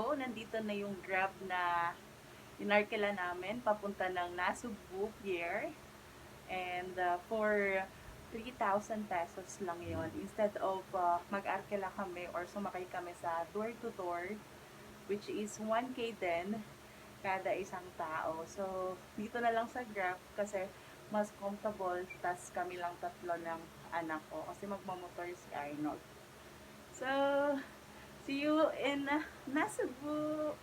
So, nandito na yung Grab na inarkila namin papunta ng Nasugbu Pier. And for 3,000 pesos lang yon, instead of mag-arkila kami or sumakay kami sa door-to-door, which is 1K din kada isang tao. So, dito na lang sa Grab kasi mas comfortable, tas kami lang tatlo ng anak ko kasi magmamotor si Arnold. So, see you in Nasugbu!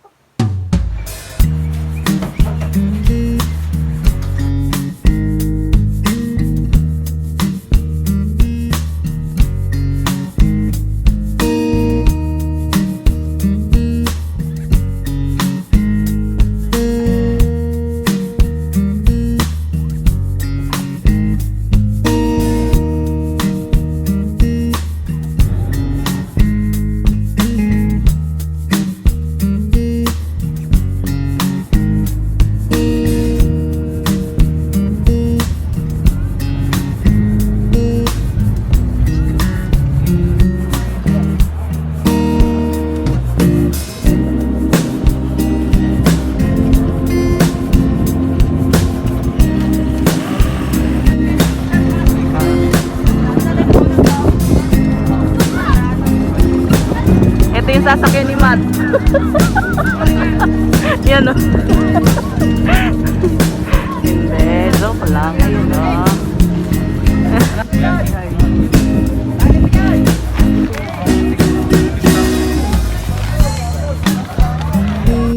Yung sasakyan ni Matt. Yan o. Hindi, joke lang. Ayun o.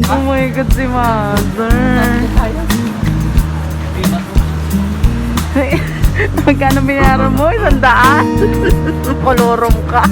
Oh my God, si Mother. Magkano binayaran mo? 100? Kolorom ka.